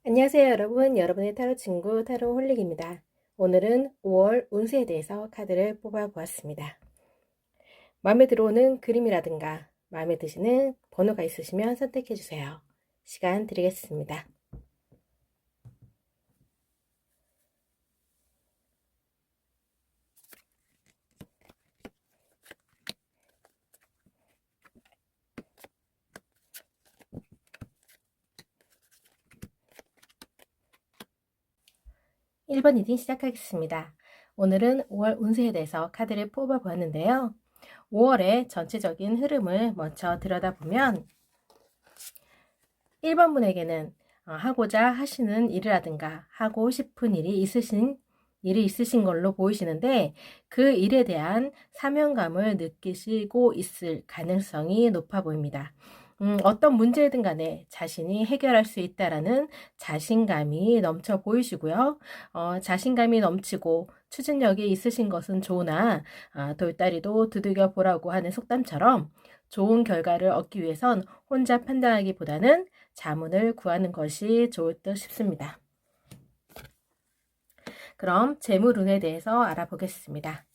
안녕하세요 여러분. 여러분의 타로 친구 타로 홀릭입니다. 오늘은 5월 운세에 대해서 카드를 뽑아 보았습니다. 마음에 들어오는 그림이라든가 마음에 드시는 번호가 있으시면 선택해 주세요. 시간 드리겠습니다. 1번 리딩 시작하겠습니다. 오늘은 5월 운세에 대해서 카드를 뽑아 보았는데요. 5월의 전체적인 흐름을 먼저 들여다보면 1번 분에게는 하고자 하시는 일이라든가 하고 싶은 일이 있으신 걸로 보이시는데 그 일에 대한 사명감을 느끼시고 있을 가능성이 높아 보입니다. 어떤 문제든 간에 자신이 해결할 수 있다라는 자신감이 넘쳐 보이시고요. 자신감이 넘치고 추진력이 있으신 것은 좋으나 돌다리도 두들겨 보라고 하는 속담처럼 좋은 결과를 얻기 위해선 혼자 판단하기보다는 자문을 구하는 것이 좋을 듯 싶습니다. 그럼 재물운에 대해서 알아보겠습니다.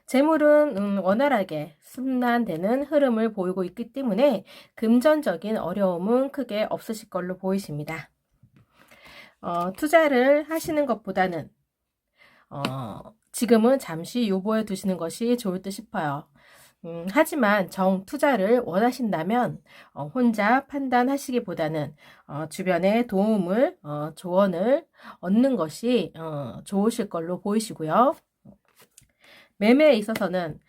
재물은 원활하게 순환되는 흐름을 보이고 있기 때문에 금전적인 어려움은 크게 없으실 걸로 보이십니다. 투자를 하시는 것보다는 지금은 잠시 유보해 두시는 것이 좋을 듯 싶어요. 하지만 투자를 원하신다면 혼자 판단하시기보다는 주변의 도움을 조언을 얻는 것이 좋으실 걸로 보이시고요. 매매에 있어서는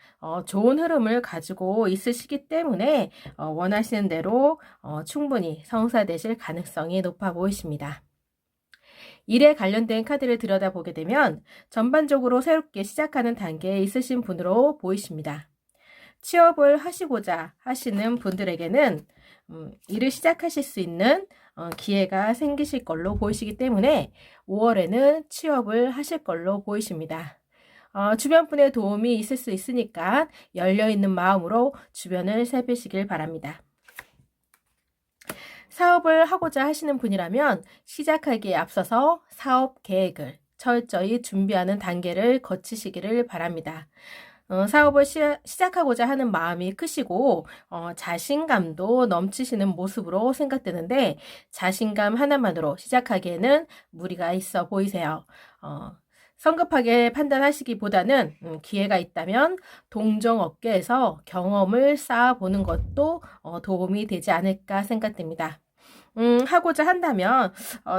좋은 흐름을 가지고 있으시기 때문에 원하시는 대로 충분히 성사되실 가능성이 높아 보이십니다. 일에 관련된 카드를 들여다보게 되면 전반적으로 새롭게 시작하는 단계에 있으신 분으로 보이십니다. 취업을 하시고자 하시는 분들에게는 일을 시작하실 수 있는 기회가 생기실 걸로 보이시기 때문에 5월에는 취업을 하실 걸로 보이십니다. 주변 분의 도움이 있을 수 있으니까 열려있는 마음으로 주변을 살피시길 바랍니다. 사업을 하고자 하시는 분이라면 시작하기에 앞서서 사업 계획을 철저히 준비하는 단계를 거치시기를 바랍니다. 사업을 시작하고자 하는 마음이 크시고 자신감도 넘치시는 모습으로 생각되는데 자신감 하나만으로 시작하기에는 무리가 있어 보이세요. 성급하게 판단하시기보다는 기회가 있다면 동종업계에서 경험을 쌓아보는 것도 도움이 되지 않을까 생각됩니다. 하고자 한다면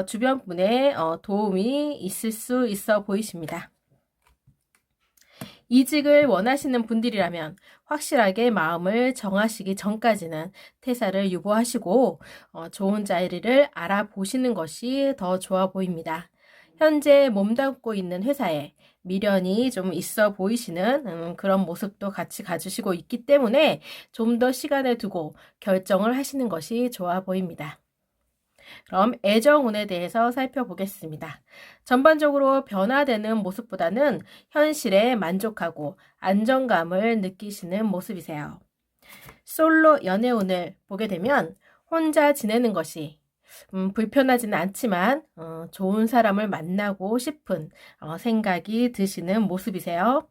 주변 분의 도움이 있을 수 있어 보이십니다. 이직을 원하시는 분들이라면 확실하게 마음을 정하시기 전까지는 퇴사를 유보하시고 좋은 자리를 알아보시는 것이 더 좋아 보입니다. 현재 몸담고 있는 회사에 미련이 좀 있어 보이시는 그런 모습도 같이 가지시고 있기 때문에 좀 더 시간을 두고 결정을 하시는 것이 좋아 보입니다. 그럼 애정운에 대해서 살펴보겠습니다. 전반적으로 변화되는 모습보다는 현실에 만족하고 안정감을 느끼시는 모습이세요. 솔로 연애운을 보게 되면 혼자 지내는 것이 불편하지는 않지만 좋은 사람을 만나고 싶은 생각이 드시는 모습이세요.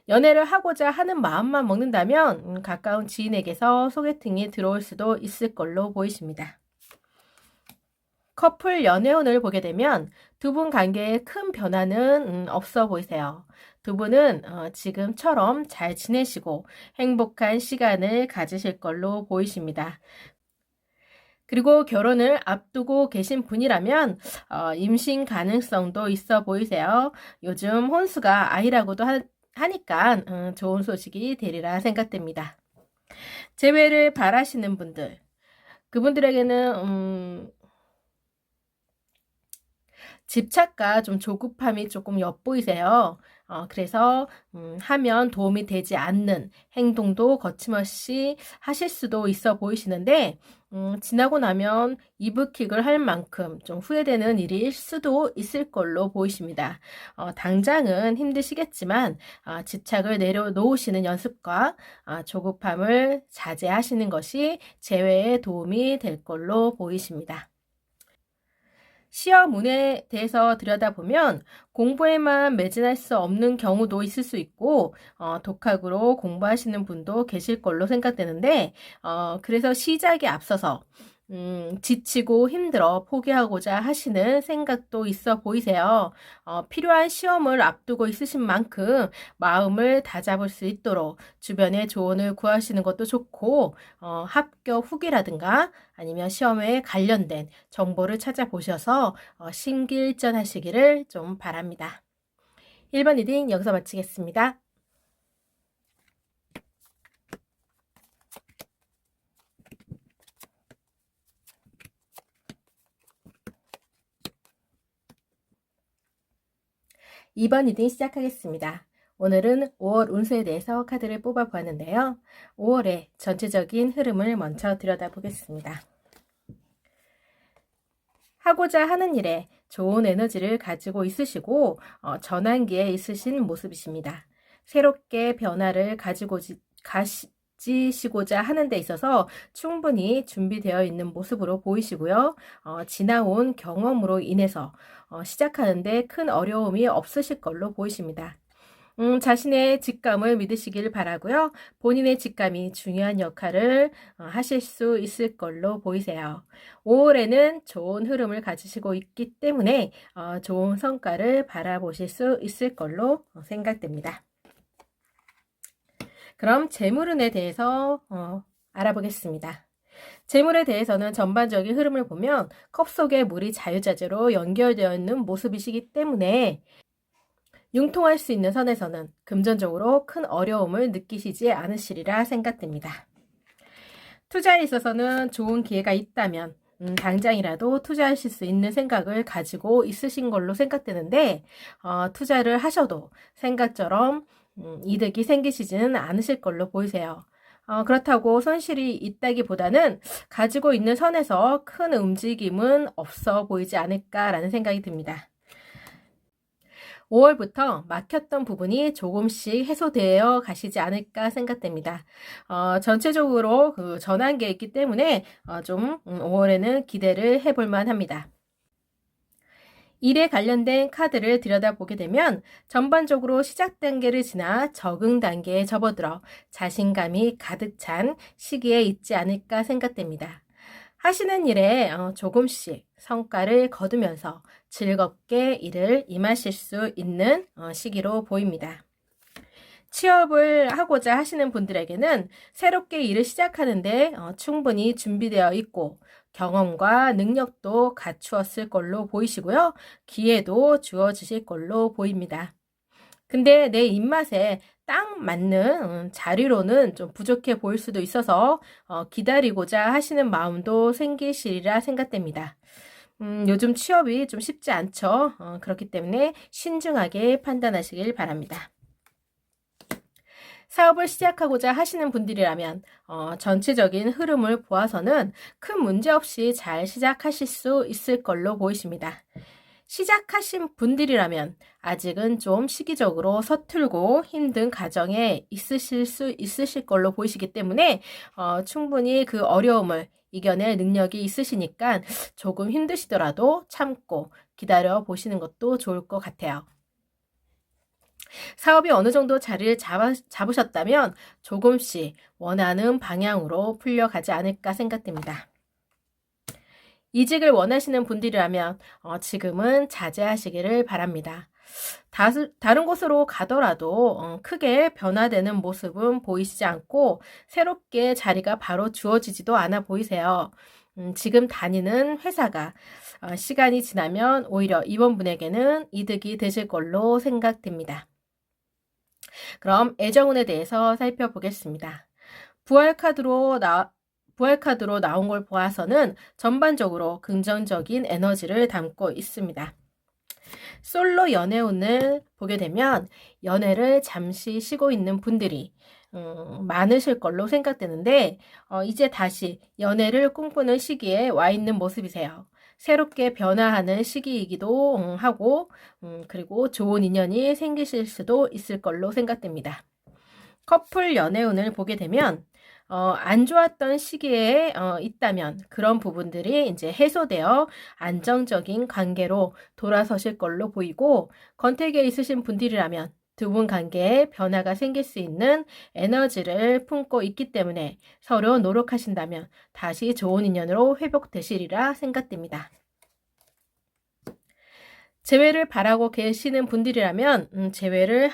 연애를 하고자 하는 마음만 먹는다면 가까운 지인에게서 소개팅이 들어올 수도 있을 걸로 보이십니다. 커플 연애운을 보게 되면 두 분 관계에 큰 변화는 없어 보이세요. 두 분은 지금처럼 잘 지내시고 행복한 시간을 가지실 걸로 보이십니다. 그리고 결혼을 앞두고 계신 분이라면 임신 가능성도 있어 보이세요. 요즘 혼수가 아니라고도 하니까 좋은 소식이 되리라 생각됩니다. 재회를 바라시는 분들, 그분들에게는 집착과 좀 조급함이 조금 엿보이세요. 그래서 하면 도움이 되지 않는 행동도 거침없이 하실 수도 있어 보이시는데 지나고 나면 이불킥을 할 만큼 좀 후회되는 일일 수도 있을 걸로 보이십니다. 당장은 힘드시겠지만 집착을 내려놓으시는 연습과 조급함을 자제하시는 것이 재회에 도움이 될 걸로 보이십니다. 시험운에 대해서 들여다보면 공부에만 매진할 수 없는 경우도 있을 수 있고 독학으로 공부하시는 분도 계실 걸로 생각되는데 그래서 시작에 앞서서 지치고 힘들어 포기하고자 하시는 생각도 있어 보이세요. 필요한 시험을 앞두고 있으신 만큼 마음을 다잡을 수 있도록 주변에 조언을 구하시는 것도 좋고 합격 후기라든가 아니면 시험에 관련된 정보를 찾아보셔서 심기일전하시기를 좀 바랍니다. 1번 리딩 여기서 마치겠습니다. 2번 리딩 시작하겠습니다. 오늘은 5월 운세에 대해서 카드를 뽑아 보았는데요. 5월의 전체적인 흐름을 먼저 들여다보겠습니다. 하고자 하는 일에 좋은 에너지를 가지고 있으시고 전환기에 있으신 모습이십니다. 새롭게 변화를 가지시고자 하는 데 있어서 충분히 준비되어 있는 모습으로 보이시고요. 지나온 경험으로 인해서 시작하는데 큰 어려움이 없으실 걸로 보이십니다. 자신의 직감을 믿으시길 바라고요. 본인의 직감이 중요한 역할을 하실 수 있을 걸로 보이세요. 5월에는 좋은 흐름을 가지시고 있기 때문에 좋은 성과를 바라보실 수 있을 걸로 생각됩니다. 그럼 재물운에 대해서 알아보겠습니다. 재물에 대해서는 전반적인 흐름을 보면 컵 속에 물이 자유자재로 연결되어 있는 모습이시기 때문에 융통할 수 있는 선에서는 금전적으로 큰 어려움을 느끼시지 않으시리라 생각됩니다. 투자에 있어서는 좋은 기회가 있다면 당장이라도 투자하실 수 있는 생각을 가지고 있으신 걸로 생각되는데 투자를 하셔도 생각처럼 이득이 생기시지는 않으실 걸로 보이세요. 그렇다고 손실이 있다기보다는 가지고 있는 선에서 큰 움직임은 없어 보이지 않을까라는 생각이 듭니다. 5월부터 막혔던 부분이 조금씩 해소되어 가시지 않을까 생각됩니다. 전체적으로 그 전환기에 있기 때문에 좀 5월에는 기대를 해볼 만합니다. 일에 관련된 카드를 들여다보게 되면 전반적으로 시작 단계를 지나 적응 단계에 접어들어 자신감이 가득 찬 시기에 있지 않을까 생각됩니다. 하시는 일에 조금씩 성과를 거두면서 즐겁게 일을 임하실 수 있는 시기로 보입니다. 취업을 하고자 하시는 분들에게는 새롭게 일을 시작하는데 충분히 준비되어 있고 경험과 능력도 갖추었을 걸로 보이시고요. 기회도 주어지실 걸로 보입니다. 근데 내 입맛에 딱 맞는 자리로는 좀 부족해 보일 수도 있어서 기다리고자 하시는 마음도 생기시리라 생각됩니다. 요즘 취업이 좀 쉽지 않죠. 그렇기 때문에 신중하게 판단하시길 바랍니다. 사업을 시작하고자 하시는 분들이라면 전체적인 흐름을 보아서는 큰 문제 없이 잘 시작하실 수 있을 걸로 보이십니다. 시작하신 분들이라면 아직은 좀 시기적으로 서툴고 힘든 과정에 있으실 걸로 보이시기 때문에 충분히 그 어려움을 이겨낼 능력이 있으시니까 조금 힘드시더라도 참고 기다려 보시는 것도 좋을 것 같아요. 사업이 어느 정도 자리를 잡으셨다면 조금씩 원하는 방향으로 풀려가지 않을까 생각됩니다. 이직을 원하시는 분들이라면 지금은 자제하시기를 바랍니다. 다른 곳으로 가더라도 크게 변화되는 모습은 보이시지 않고 새롭게 자리가 바로 주어지지도 않아 보이세요. 지금 다니는 회사가 시간이 지나면 오히려 이번분에게는 이득이 되실 걸로 생각됩니다. 그럼 애정운에 대해서 살펴보겠습니다. 부활카드로 나온 걸 보아서는 전반적으로 긍정적인 에너지를 담고 있습니다. 솔로 연애운을 보게 되면 연애를 잠시 쉬고 있는 분들이 많으실 걸로 생각되는데 이제 다시 연애를 꿈꾸는 시기에 와 있는 모습이세요. 새롭게 변화하는 시기이기도 하고 그리고 좋은 인연이 생기실 수도 있을 걸로 생각됩니다. 커플 연애운을 보게 되면 안 좋았던 시기에 있다면 그런 부분들이 이제 해소되어 안정적인 관계로 돌아서실 걸로 보이고, 권태기에 있으신 분들이라면 두 분 관계에 변화가 생길 수 있는 에너지를 품고 있기 때문에 서로 노력하신다면 다시 좋은 인연으로 회복되시리라 생각됩니다. 재회를 바라고 계시는 분들이라면 재회를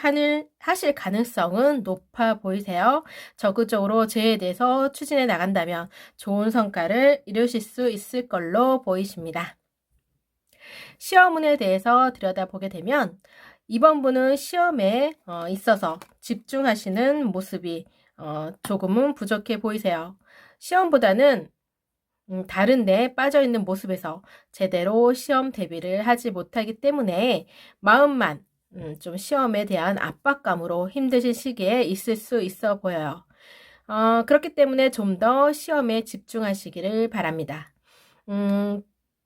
하실 가능성은 높아 보이세요. 적극적으로 재회에 대해서 추진해 나간다면 좋은 성과를 이루실 수 있을 걸로 보이십니다. 시험운에 대해서 들여다보게 되면 이번 분은 시험에 있어서 집중하시는 모습이 조금은 부족해 보이세요. 시험보다는 다른 데에 빠져있는 모습에서 제대로 시험 대비를 하지 못하기 때문에 마음만 좀 시험에 대한 압박감으로 힘드신 시기에 있을 수 있어 보여요. 그렇기 때문에 좀 더 시험에 집중하시기를 바랍니다.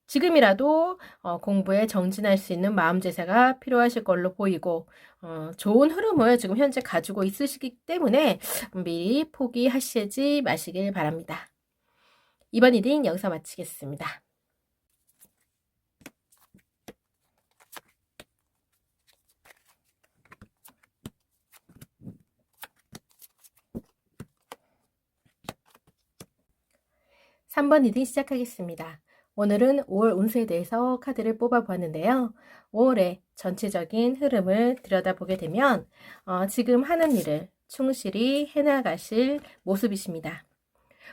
지금이라도 공부에 정진할 수 있는 마음 제세가 필요하실 걸로 보이고, 좋은 흐름을 지금 현재 가지고 있으시기 때문에 미리 포기하시지 마시길 바랍니다. 이번 리딩 여기서 마치겠습니다. (3번) 리딩 시작하겠습니다. 오늘은 5월 운세에 대해서 카드를 뽑아보았는데요. 5월의 전체적인 흐름을 들여다보게 되면 지금 하는 일을 충실히 해나가실 모습이십니다.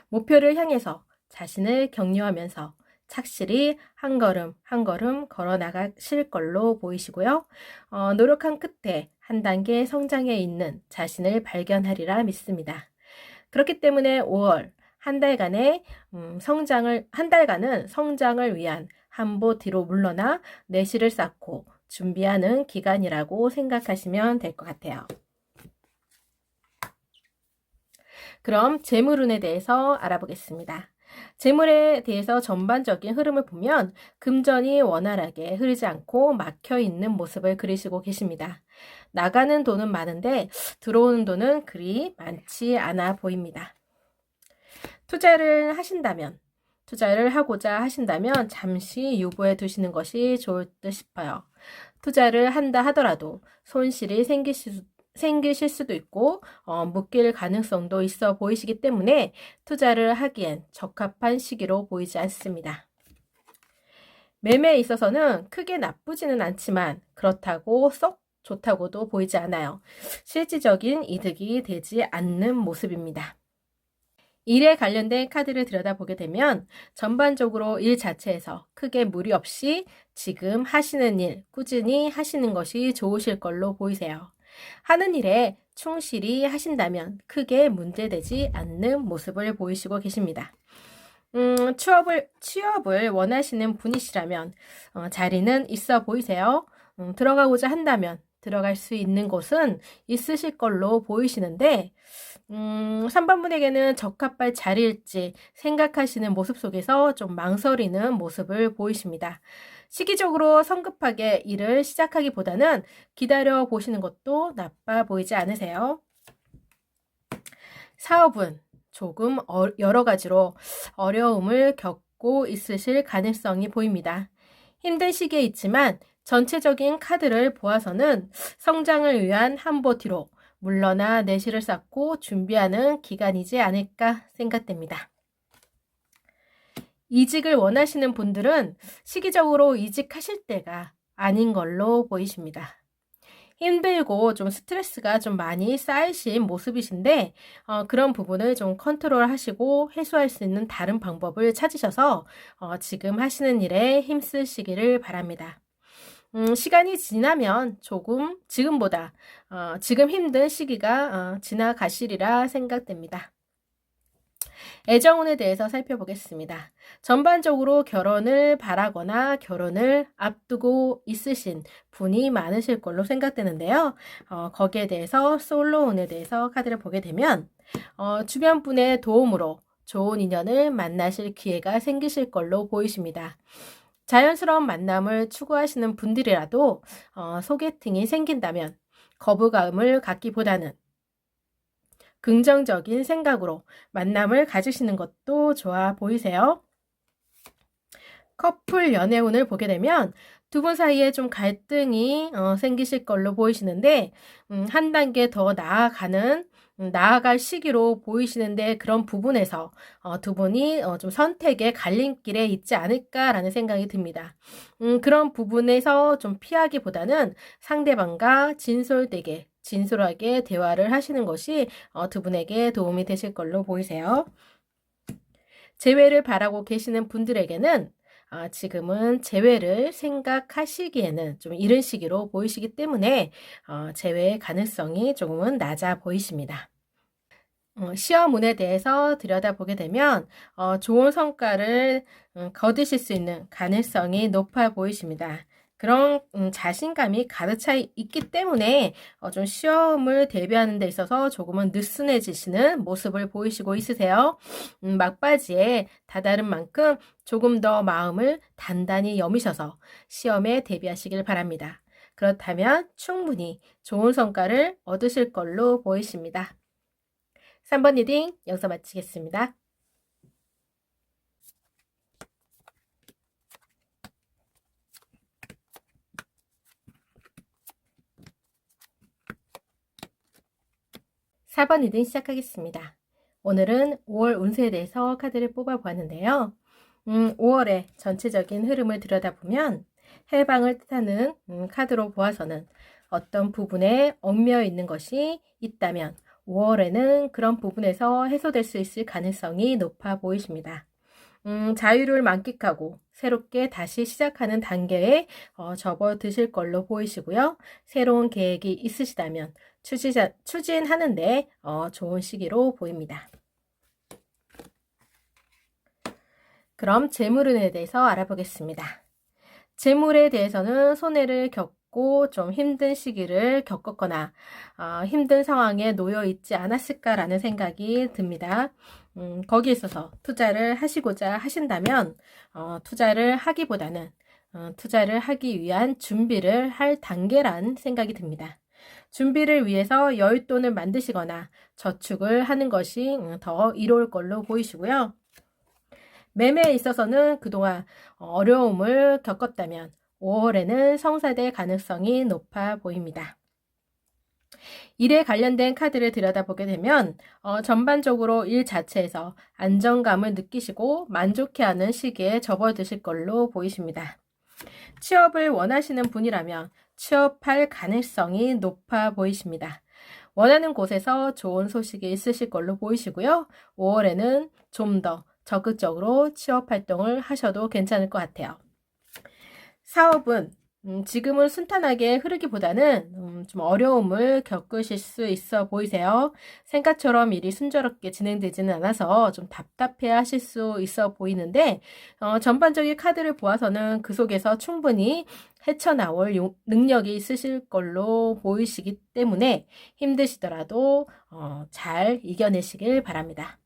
목표를 향해서 자신을 격려하면서 착실히 한 걸음 한 걸음 걸어 나가실 걸로 보이시고요. 노력한 끝에 한 단계 성장해 있는 자신을 발견하리라 믿습니다. 그렇기 때문에 5월 한 달간은 성장을 위한 한보 뒤로 물러나 내실을 쌓고 준비하는 기간이라고 생각하시면 될 것 같아요. 그럼 재물운에 대해서 알아보겠습니다. 재물에 대해서 전반적인 흐름을 보면 금전이 원활하게 흐르지 않고 막혀있는 모습을 그리시고 계십니다. 나가는 돈은 많은데 들어오는 돈은 그리 많지 않아 보입니다. 투자를 하고자 하신다면 잠시 유보해 두시는 것이 좋을 듯 싶어요. 투자를 한다 하더라도 손실이 생기실 수도 있고 묶일 가능성도 있어 보이시기 때문에 투자를 하기엔 적합한 시기로 보이지 않습니다. 매매에 있어서는 크게 나쁘지는 않지만 그렇다고 썩 좋다고도 보이지 않아요. 실질적인 이득이 되지 않는 모습입니다. 일에 관련된 카드를 들여다보게 되면 전반적으로 일 자체에서 크게 무리 없이 지금 하시는 일 꾸준히 하시는 것이 좋으실 걸로 보이세요. 하는 일에 충실히 하신다면 크게 문제되지 않는 모습을 보이시고 계십니다. 취업을 원하시는 분이시라면 자리는 있어 보이세요. 들어가고자 한다면 들어갈 수 있는 곳은 있으실 걸로 보이시는데 3번 분에게는 적합할 자리일지 생각하시는 모습 속에서 좀 망설이는 모습을 보이십니다. 시기적으로 성급하게 일을 시작하기보다는 기다려 보시는 것도 나빠 보이지 않으세요? 사업은 조금 여러 가지로 어려움을 겪고 있으실 가능성이 보입니다. 힘든 시기에 있지만 전체적인 카드를 보아서는 성장을 위한 한보 뒤로 물러나 내실을 쌓고 준비하는 기간이지 않을까 생각됩니다. 이직을 원하시는 분들은 시기적으로 이직하실 때가 아닌 걸로 보이십니다. 힘들고 좀 스트레스가 좀 많이 쌓이신 모습이신데 그런 부분을 좀 컨트롤 하시고 해소할 수 있는 다른 방법을 찾으셔서 지금 하시는 일에 힘쓰시기를 바랍니다. 시간이 지나면 조금 지금보다 지금 힘든 시기가 지나가시리라 생각됩니다. 애정운에 대해서 살펴보겠습니다. 전반적으로 결혼을 바라거나 결혼을 앞두고 있으신 분이 많으실 걸로 생각되는데요. 거기에 대해서 솔로운에 대해서 카드를 보게 되면 주변 분의 도움으로 좋은 인연을 만나실 기회가 생기실 걸로 보이십니다. 자연스러운 만남을 추구하시는 분들이라도 소개팅이 생긴다면 거부감을 갖기보다는 긍정적인 생각으로 만남을 가지시는 것도 좋아 보이세요. 커플 연애운을 보게 되면 두 분 사이에 좀 갈등이 생기실 걸로 보이시는데 한 단계 더 나아갈 시기로 보이시는데 그런 부분에서 두 분이 좀 선택의 갈림길에 있지 않을까라는 생각이 듭니다. 그런 부분에서 좀 피하기보다는 상대방과 진솔하게 대화를 하시는 것이 두 분에게 도움이 되실 걸로 보이세요. 재회를 바라고 계시는 분들에게는 지금은 재회를 생각하시기에는 좀 이른 시기로 보이시기 때문에 재회의 가능성이 조금은 낮아 보이십니다. 시험운에 대해서 들여다보게 되면 좋은 성과를 거두실 수 있는 가능성이 높아 보이십니다. 그런 자신감이 가득 차 있기 때문에 좀 시험을 대비하는 데 있어서 조금은 느슨해지시는 모습을 보이시고 있으세요. 막바지에 다다른 만큼 조금 더 마음을 단단히 여미셔서 시험에 대비하시길 바랍니다. 그렇다면 충분히 좋은 성과를 얻으실 걸로 보이십니다. 3번 리딩 여기서 마치겠습니다. (4번) 리딩 시작하겠습니다. 오늘은 5월 운세에 대해서 카드를 뽑아보았는데요. 5월의 전체적인 흐름을 들여다보면 해방을 뜻하는 카드로 보아서는 어떤 부분에 얽매여 있는 것이 있다면 5월에는 그런 부분에서 해소될 수 있을 가능성이 높아 보이십니다. 자유를 만끽하고 새롭게 다시 시작하는 단계에 접어드실 걸로 보이시고요. 새로운 계획이 있으시다면 추진하는데 좋은 시기로 보입니다. 그럼 재물운에 대해서 알아보겠습니다. 재물에 대해서는 손해를 겪고 좀 힘든 시기를 겪었거나 힘든 상황에 놓여 있지 않았을까라는 생각이 듭니다. 거기에 있어서 투자를 하시고자 하신다면 투자를 하기보다는 투자를 하기 위한 준비를 할 단계란 생각이 듭니다. 준비를 위해서 여윳돈을 만드시거나 저축을 하는 것이 더 이로울 걸로 보이시고요. 매매에 있어서는 그동안 어려움을 겪었다면 5월에는 성사될 가능성이 높아 보입니다. 일에 관련된 카드를 들여다보게 되면 전반적으로 일 자체에서 안정감을 느끼시고 만족해하는 시기에 접어드실 걸로 보이십니다. 취업을 원하시는 분이라면 취업할 가능성이 높아 보이십니다. 원하는 곳에서 좋은 소식이 있으실 걸로 보이시고요. 5월에는 좀 더 적극적으로 취업 활동을 하셔도 괜찮을 것 같아요. 사업은 지금은 순탄하게 흐르기보다는 좀 어려움을 겪으실 수 있어 보이세요. 생각처럼 일이 순조롭게 진행되지는 않아서 좀 답답해 하실 수 있어 보이는데 전반적인 카드를 보아서는 그 속에서 충분히 헤쳐나올 능력이 있으실 걸로 보이시기 때문에 힘드시더라도 잘 이겨내시길 바랍니다.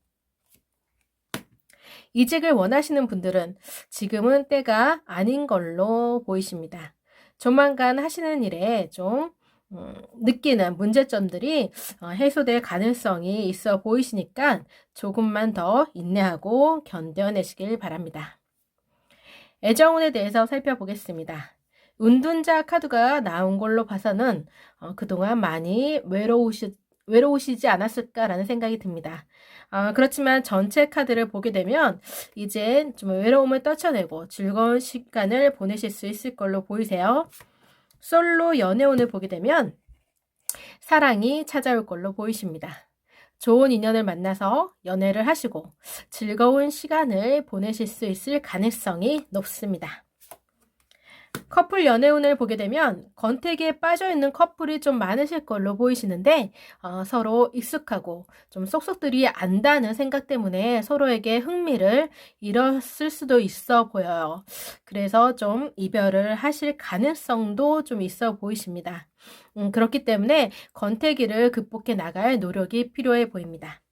이직을 원하시는 분들은 지금은 때가 아닌 걸로 보이십니다. 조만간 하시는 일에 좀 느끼는 문제점들이 해소될 가능성이 있어 보이시니까 조금만 더 인내하고 견뎌내시길 바랍니다. 애정운에 대해서 살펴보겠습니다. 운둔자 카드가 나온 걸로 봐서는 그동안 많이 외로우시지 않았을까라는 생각이 듭니다. 그렇지만 전체 카드를 보게 되면 이제 좀 외로움을 떨쳐내고 즐거운 시간을 보내실 수 있을 걸로 보이세요. 솔로 연애운을 보게 되면 사랑이 찾아올 걸로 보이십니다. 좋은 인연을 만나서 연애를 하시고 즐거운 시간을 보내실 수 있을 가능성이 높습니다. 커플 연애운을 보게 되면 권태기에 빠져있는 커플이 좀 많으실 걸로 보이시는데 서로 익숙하고 좀 쏙쏙들이 안다는 생각 때문에 서로에게 흥미를 잃었을 수도 있어 보여요. 그래서 좀 이별을 하실 가능성도 좀 있어 보이십니다. 그렇기 때문에 권태기를 극복해 나갈 노력이 필요해 보입니다.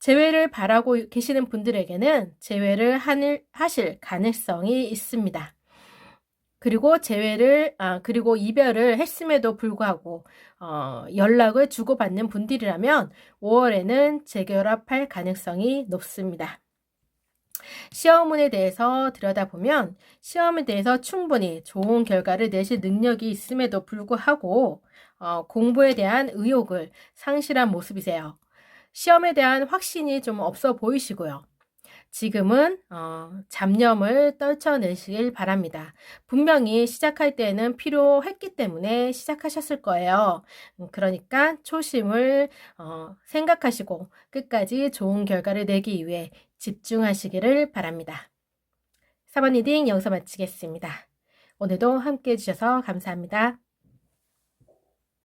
재회를 바라고 계시는 분들에게는 재회를 하실 가능성이 있습니다. 그리고 이별을 했음에도 불구하고 연락을 주고받는 분들이라면 5월에는 재결합할 가능성이 높습니다. 시험운에 대해서 들여다보면 시험에 대해서 충분히 좋은 결과를 내실 능력이 있음에도 불구하고 공부에 대한 의욕을 상실한 모습이세요. 시험에 대한 확신이 좀 없어 보이시고요. 지금은 잡념을 떨쳐내시길 바랍니다. 분명히 시작할 때는 필요했기 때문에 시작하셨을 거예요. 그러니까 초심을 생각하시고 끝까지 좋은 결과를 내기 위해 집중하시기를 바랍니다. 4번 리딩 여기서 마치겠습니다. 오늘도 함께 해주셔서 감사합니다.